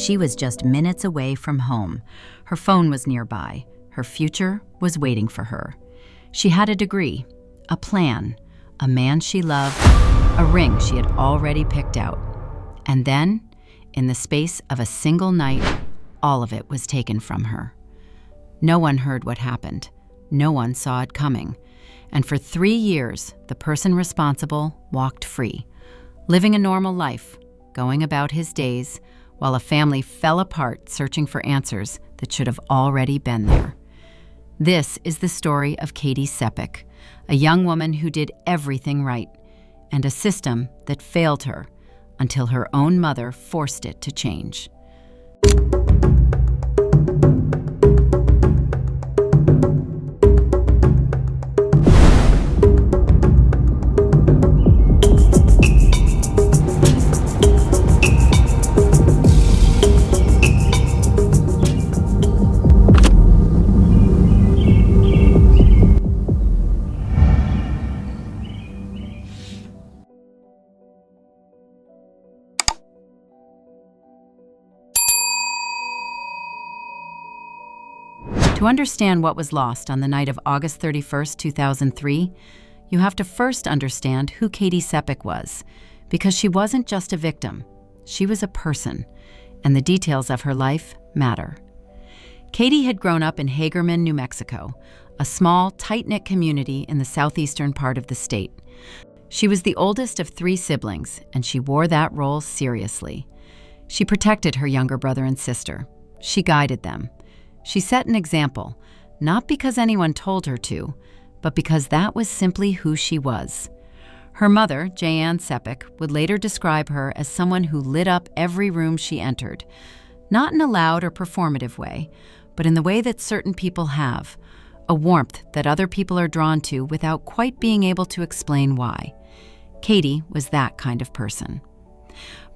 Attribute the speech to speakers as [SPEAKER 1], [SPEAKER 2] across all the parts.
[SPEAKER 1] She was just minutes away from home. Her phone was nearby. Her future was waiting for her. She had a degree, a plan, a man she loved, a ring she had already picked out. And then, in the space of a single night, all of it was taken from her. No one heard what happened. No one saw it coming. And for 3 years, the person responsible walked free, living a normal life, going about his days, while a family fell apart searching for answers that should have already been there. This is the story of Katie Sepich, a young woman who did everything right, and a system that failed her until her own mother forced it to change. To understand what was lost on the night of August 31st, 2003, you have to first understand who Katie Sepich was, because she wasn't just a victim. She was a person, and the details of her life matter. Katie had grown up in Hagerman, New Mexico, a small, tight-knit community in the southeastern part of the state. She was the oldest of 3 siblings, and she wore that role seriously. She protected her younger brother and sister. She guided them. She set an example, not because anyone told her to, but because that was simply who she was. Her mother, Jan Sepich, would later describe her as someone who lit up every room she entered, not in a loud or performative way, but in the way that certain people have, a warmth that other people are drawn to without quite being able to explain why. Katie was that kind of person.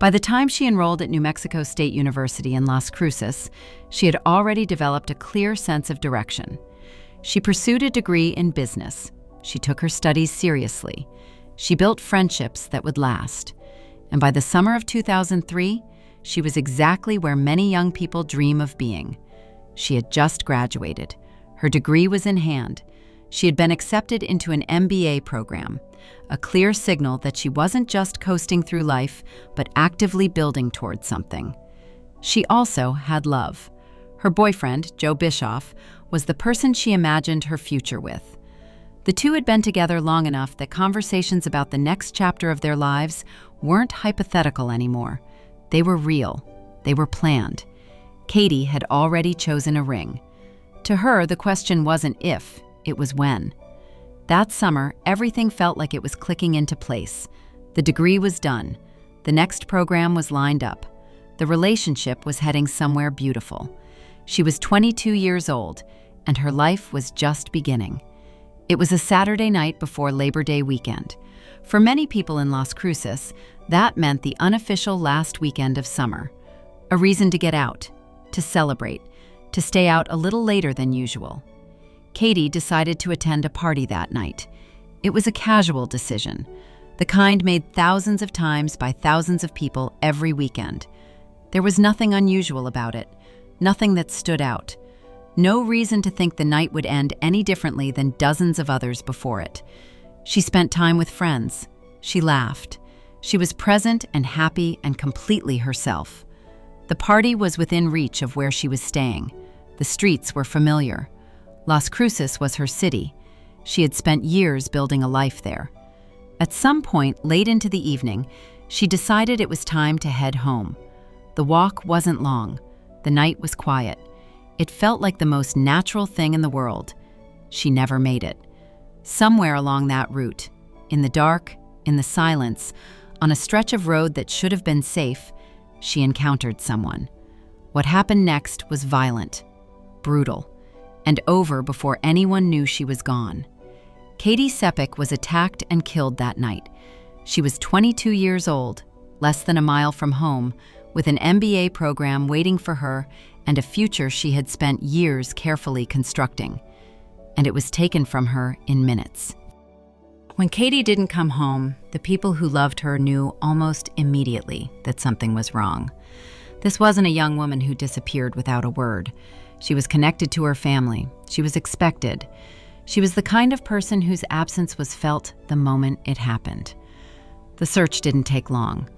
[SPEAKER 1] By the time she enrolled at New Mexico State University in Las Cruces, she had already developed a clear sense of direction. She pursued a degree in business. She took her studies seriously. She built friendships that would last. And by the summer of 2003, she was exactly where many young people dream of being. She had just graduated. Her degree was in hand. She had been accepted into an MBA program, a clear signal that she wasn't just coasting through life, but actively building towards something. She also had love. Her boyfriend, Joe Bischoff, was the person she imagined her future with. The two had been together long enough that conversations about the next chapter of their lives weren't hypothetical anymore. They were real. They were planned. Katie had already chosen a ring. To her, the question wasn't if, it was when. That summer, everything felt like it was clicking into place. The degree was done. The next program was lined up. The relationship was heading somewhere beautiful. She was 22 years old, and her life was just beginning. It was a Saturday night before Labor Day weekend. For many people in Las Cruces, that meant the unofficial last weekend of summer. A reason to get out, to celebrate, to stay out a little later than usual. Katie decided to attend a party that night. It was a casual decision, the kind made thousands of times by thousands of people every weekend. There was nothing unusual about it, nothing that stood out. No reason to think the night would end any differently than dozens of others before it. She spent time with friends. She laughed. She was present and happy and completely herself. The party was within reach of where she was staying. The streets were familiar. Las Cruces was her city. She had spent years building a life there. At some point late into the evening, she decided it was time to head home. The walk wasn't long. The night was quiet. It felt like the most natural thing in the world. She never made it. Somewhere along that route, in the dark, in the silence, on a stretch of road that should have been safe, she encountered someone. What happened next was violent, brutal, and over before anyone knew she was gone. Katie Sepich was attacked and killed that night. She was 22 years old, less than a mile from home, with an MBA program waiting for her and a future she had spent years carefully constructing. And it was taken from her in minutes. When Katie didn't come home, the people who loved her knew almost immediately that something was wrong. This wasn't a young woman who disappeared without a word. She was connected to her family. She was expected. She was the kind of person whose absence was felt the moment it happened. The search didn't take long.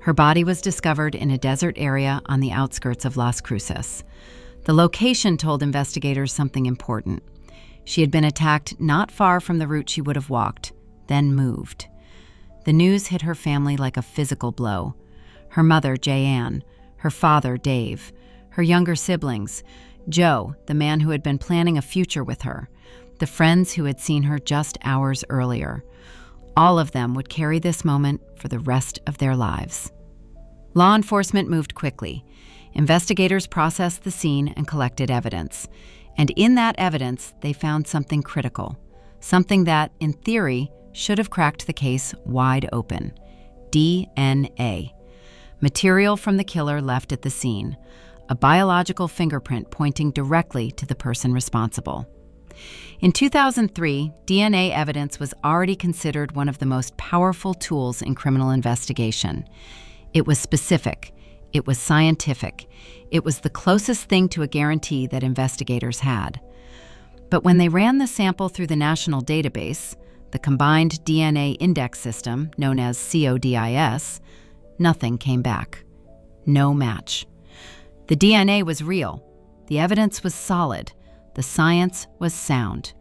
[SPEAKER 1] Her body was discovered in a desert area on the outskirts of Las Cruces. The location told investigators something important. She had been attacked not far from the route she would have walked, then moved. The news hit her family like a physical blow. Her mother, Jayanne, her father, Dave, her younger siblings, Joe, the man who had been planning a future with her, the friends who had seen her just hours earlier. All of them would carry this moment for the rest of their lives. Law enforcement moved quickly. Investigators processed the scene and collected evidence. And in that evidence, they found something critical, something that, in theory, should have cracked the case wide open. DNA. Material from the killer left at the scene. A biological fingerprint pointing directly to the person responsible. In 2003, DNA evidence was already considered one of the most powerful tools in criminal investigation. It was specific. It was scientific. It was the closest thing to a guarantee that investigators had. But when they ran the sample through the national database, the Combined DNA Index System, known as CODIS, nothing came back. No match. The DNA was real. The evidence was solid. The science was sound.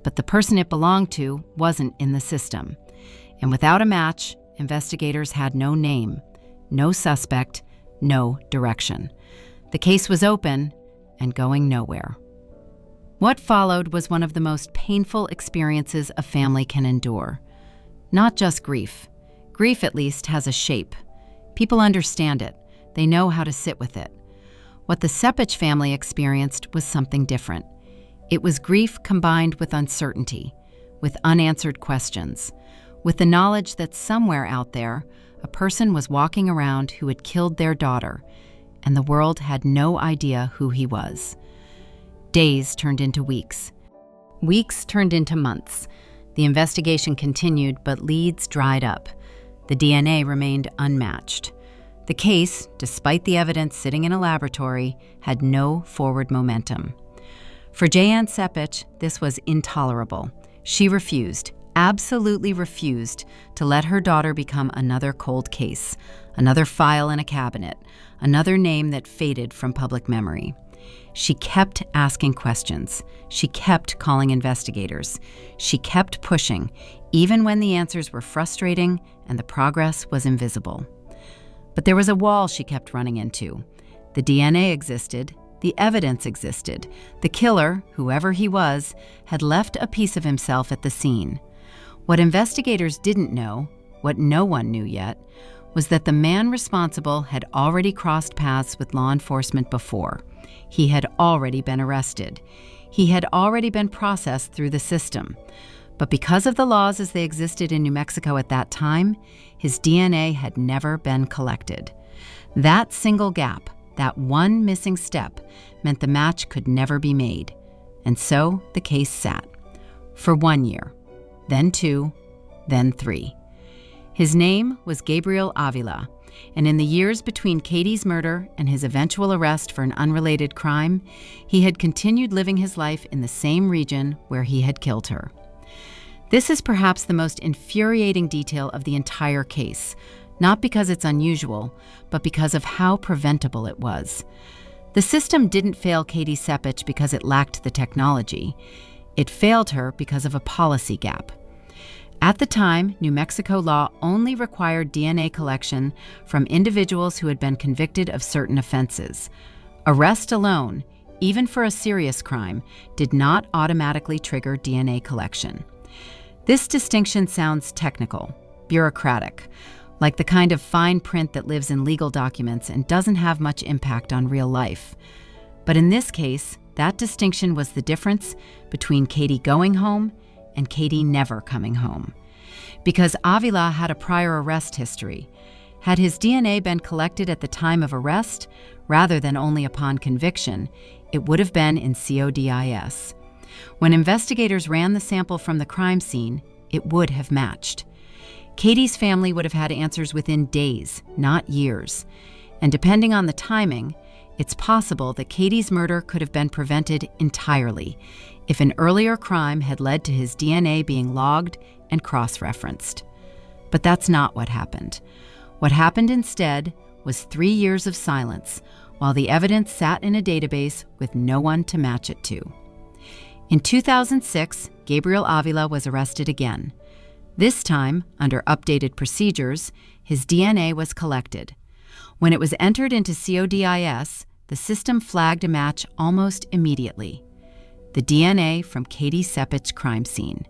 [SPEAKER 1] But the person it belonged to wasn't in the system. And without a match, investigators had no name, no suspect, no direction. The case was open and going nowhere. What followed was one of the most painful experiences a family can endure. Not just grief. Grief, at least, has a shape. People understand it. They know how to sit with it. What the Sepich family experienced was something different. It was grief combined with uncertainty, with unanswered questions, with the knowledge that somewhere out there, a person was walking around who had killed their daughter, and the world had no idea who he was. Days turned into weeks. Weeks turned into months. The investigation continued, but leads dried up. The DNA remained unmatched. The case, despite the evidence sitting in a laboratory, had no forward momentum. For Katie Sepich, this was intolerable. She refused, absolutely refused, to let her daughter become another cold case, another file in a cabinet, another name that faded from public memory. She kept asking questions. She kept calling investigators. She kept pushing, even when the answers were frustrating and the progress was invisible. But there was a wall she kept running into. The DNA existed. The evidence existed. The killer, whoever he was, had left a piece of himself at the scene. What investigators didn't know, what no one knew yet, was that the man responsible had already crossed paths with law enforcement before. He had already been arrested. He had already been processed through the system. But because of the laws as they existed in New Mexico at that time, his DNA had never been collected. That single gap, that one missing step, meant the match could never be made. And so the case sat. For 1 year, then 2, then 3. His name was Gabriel Avila, and in the years between Katie's murder and his eventual arrest for an unrelated crime, he had continued living his life in the same region where he had killed her. This is perhaps the most infuriating detail of the entire case, not because it's unusual, but because of how preventable it was. The system didn't fail Katie Sepich because it lacked the technology. It failed her because of a policy gap. At the time, New Mexico law only required DNA collection from individuals who had been convicted of certain offenses. Arrest alone, even for a serious crime, did not automatically trigger DNA collection. This distinction sounds technical, bureaucratic, like the kind of fine print that lives in legal documents and doesn't have much impact on real life. But in this case, that distinction was the difference between Katie going home and Katie never coming home. Because Avila had a prior arrest history. Had his DNA been collected at the time of arrest, rather than only upon conviction, it would have been in CODIS. When investigators ran the sample from the crime scene, it would have matched. Katie's family would have had answers within days, not years. And depending on the timing, it's possible that Katie's murder could have been prevented entirely if an earlier crime had led to his DNA being logged and cross-referenced. But that's not what happened. What happened instead was 3 years of silence while the evidence sat in a database with no one to match it to. In 2006, Gabriel Avila was arrested again. This time, under updated procedures, his DNA was collected. When it was entered into CODIS, the system flagged a match almost immediately: the DNA from Katie Sepich's crime scene.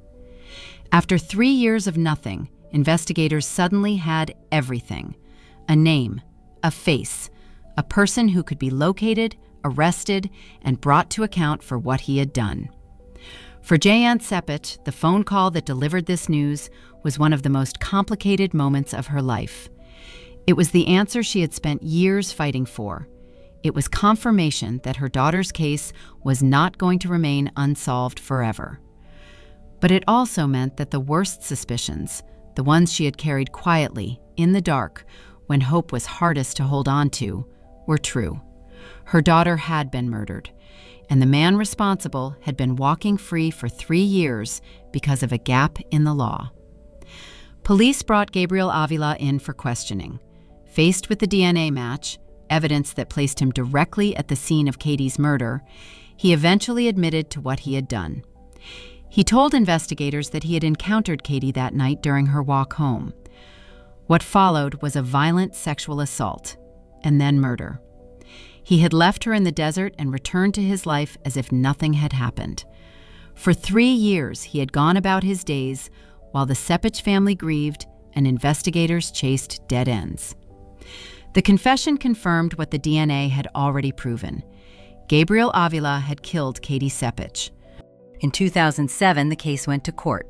[SPEAKER 1] After 3 years of nothing, investigators suddenly had everything: a name, a face, a person who could be located, arrested, and brought to account for what he had done. For Katie Sepich, the phone call that delivered this news was one of the most complicated moments of her life. It was the answer she had spent years fighting for. It was confirmation that her daughter's case was not going to remain unsolved forever. But it also meant that the worst suspicions, the ones she had carried quietly, in the dark, when hope was hardest to hold on to, were true. Her daughter had been murdered, and the man responsible had been walking free for 3 years because of a gap in the law. Police brought Gabriel Avila in for questioning. Faced with the DNA match, evidence that placed him directly at the scene of Katie's murder, he eventually admitted to what he had done. He told investigators that he had encountered Katie that night during her walk home. What followed was a violent sexual assault, and then murder. He had left her in the desert and returned to his life as if nothing had happened. For 3 years, he had gone about his days while the Sepich family grieved and investigators chased dead ends. The confession confirmed what the DNA had already proven. Gabriel Avila had killed Katie Sepich. In 2007, the case went to court.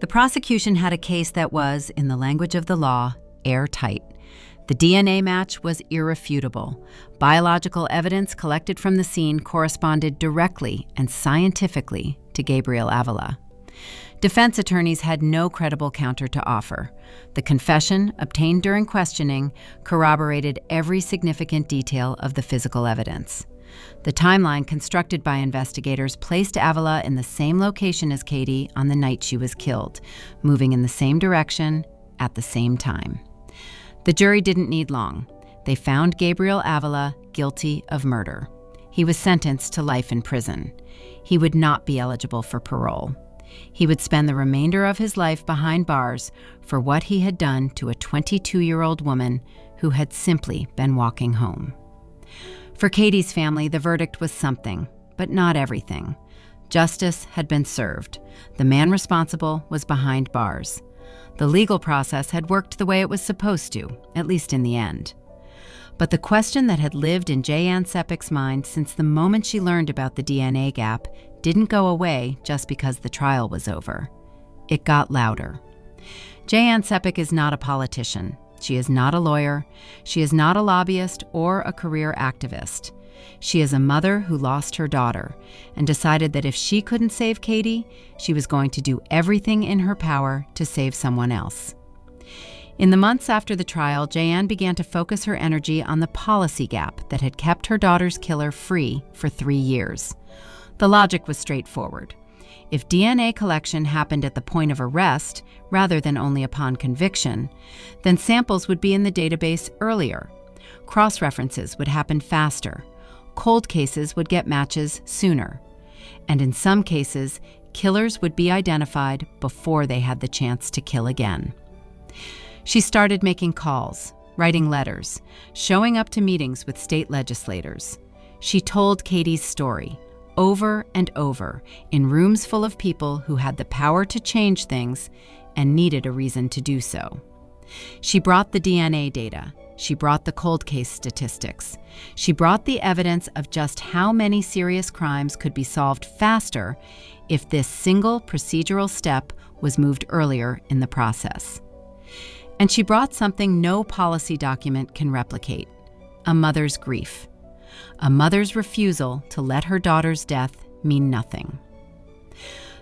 [SPEAKER 1] The prosecution had a case that was, in the language of the law, airtight. The DNA match was irrefutable. Biological evidence collected from the scene corresponded directly and scientifically to Gabriel Avila. Defense attorneys had no credible counter to offer. The confession, obtained during questioning, corroborated every significant detail of the physical evidence. The timeline constructed by investigators placed Avila in the same location as Katie on the night she was killed, moving in the same direction at the same time. The jury didn't need long. They found Gabriel Avila guilty of murder. He was sentenced to life in prison. He would not be eligible for parole. He would spend the remainder of his life behind bars for what he had done to a 22-year-old woman who had simply been walking home. For Katie's family, the verdict was something, but not everything. Justice had been served. The man responsible was behind bars. The legal process had worked the way it was supposed to, at least in the end. But the question that had lived in Katie Sepich's mind since the moment she learned about the DNA gap didn't go away just because the trial was over. It got louder. Katie Sepich is not a politician. She is not a lawyer. She is not a lobbyist or a career activist. She is a mother who lost her daughter and decided that if she couldn't save Katie, she was going to do everything in her power to save someone else. In the months after the trial, Katie began to focus her energy on the policy gap that had kept her daughter's killer free for 3 years. The logic was straightforward. If DNA collection happened at the point of arrest rather than only upon conviction, then samples would be in the database earlier. Cross-references would happen faster. Cold cases would get matches sooner. And in some cases, killers would be identified before they had the chance to kill again. She started making calls, writing letters, showing up to meetings with state legislators. She told Katie's story, over and over, in rooms full of people who had the power to change things and needed a reason to do so. She brought the DNA data. She brought the cold case statistics. She brought the evidence of just how many serious crimes could be solved faster if this single procedural step was moved earlier in the process. And she brought something no policy document can replicate: a mother's grief. A mother's refusal to let her daughter's death mean nothing.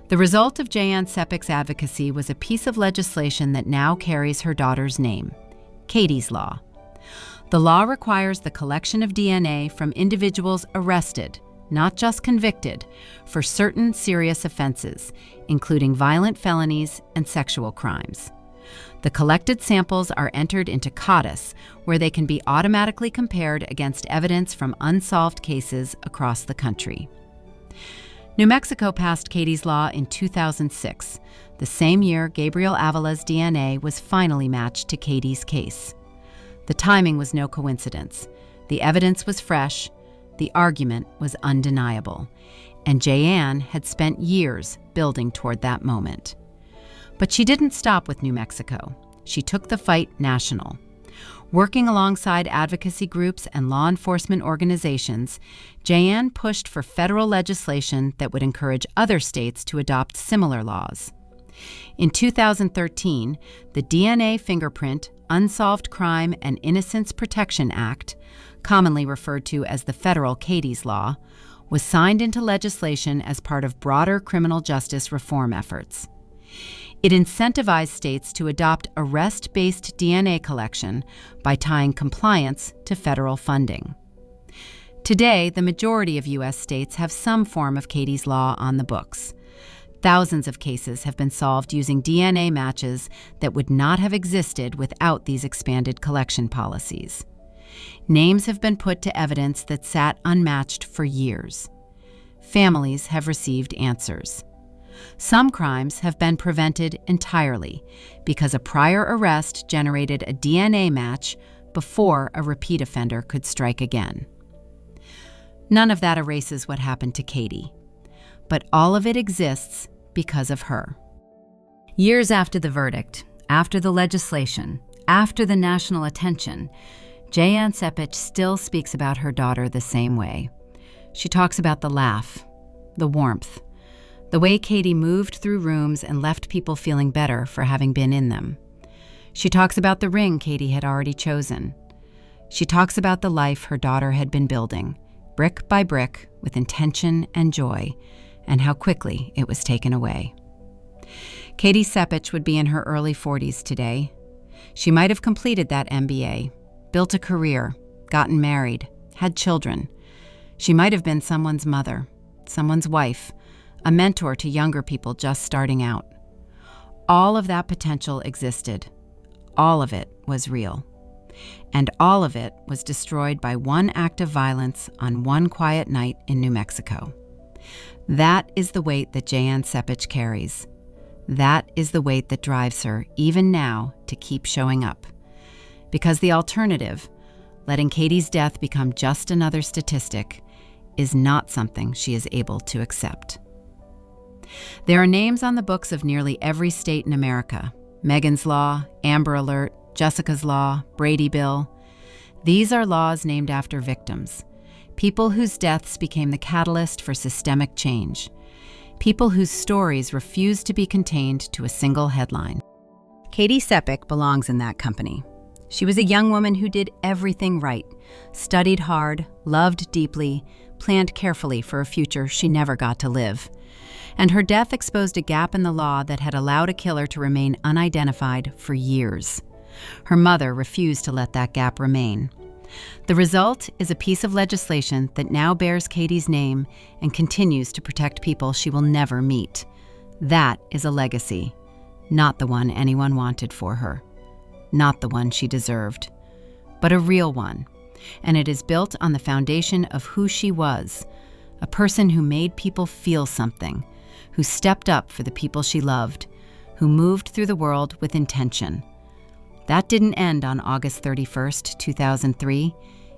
[SPEAKER 1] The result of Katie Sepich's advocacy was a piece of legislation that now carries her daughter's name: Katie's Law. The law requires the collection of DNA from individuals arrested, not just convicted, for certain serious offenses, including violent felonies and sexual crimes. The collected samples are entered into CODIS, where they can be automatically compared against evidence from unsolved cases across the country. New Mexico passed Katie's law in 2006, the same year Gabriel Avala's DNA was finally matched to Katie's case. The timing was no coincidence. The evidence was fresh, the argument was undeniable, and Jayanne had spent years building toward that moment. But she didn't stop with New Mexico. She took the fight national. Working alongside advocacy groups and law enforcement organizations, Jayanne pushed for federal legislation that would encourage other states to adopt similar laws. In 2013, the DNA Fingerprint, Unsolved Crime and Innocence Protection Act, commonly referred to as the federal Katie's Law, was signed into legislation as part of broader criminal justice reform efforts. It incentivized states to adopt arrest-based DNA collection by tying compliance to federal funding. Today, the majority of U.S. states have some form of Katie's Law on the books. Thousands of cases have been solved using DNA matches that would not have existed without these expanded collection policies. Names have been put to evidence that sat unmatched for years. Families have received answers. Some crimes have been prevented entirely because a prior arrest generated a DNA match before a repeat offender could strike again. None of that erases what happened to Katie, but all of it exists because of her. Years after the verdict, after the legislation, after the national attention, Katie Sepich still speaks about her daughter the same way. She talks about the laugh, the warmth, the way Katie moved through rooms and left people feeling better for having been in them. She talks about the ring Katie had already chosen. She talks about the life her daughter had been building, brick by brick, with intention and joy, and how quickly it was taken away. Katie Sepich would be in her early 40s today. She might have completed that MBA, built a career, gotten married, had children. She might have been someone's mother, someone's wife, a mentor to younger people just starting out. All of that potential existed. All of it was real. And all of it was destroyed by one act of violence on one quiet night in New Mexico. That is the weight that Katie Sepich carries. That is the weight that drives her, even now, to keep showing up. Because the alternative, letting Katie's death become just another statistic, is not something she is able to accept. There are names on the books of nearly every state in America: Megan's Law, Amber Alert, Jessica's Law, Brady Bill. These are laws named after victims, people whose deaths became the catalyst for systemic change, people whose stories refuse to be contained to a single headline. Katie Sepich belongs in that company. She was a young woman who did everything right, studied hard, loved deeply, planned carefully for a future she never got to live. And her death exposed a gap in the law that had allowed a killer to remain unidentified for years. Her mother refused to let that gap remain. The result is a piece of legislation that now bears Katie's name and continues to protect people she will never meet. That is a legacy, not the one anyone wanted for her, not the one she deserved, but a real one. And it is built on the foundation of who she was, a person who made people feel something, who stepped up for the people she loved, who moved through the world with intention. That didn't end on August 31st, 2003.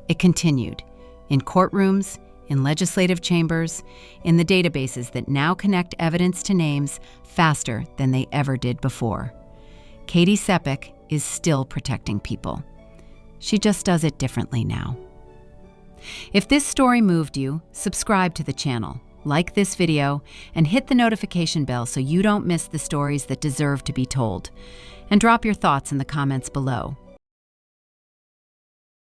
[SPEAKER 1] It continued in courtrooms, in legislative chambers, in the databases that now connect evidence to names faster than they ever did before. Katie Sepich is still protecting people. She just does it differently now. If this story moved you, subscribe to the channel, like this video, and hit the notification bell so you don't miss the stories that deserve to be told. And drop your thoughts in the comments below.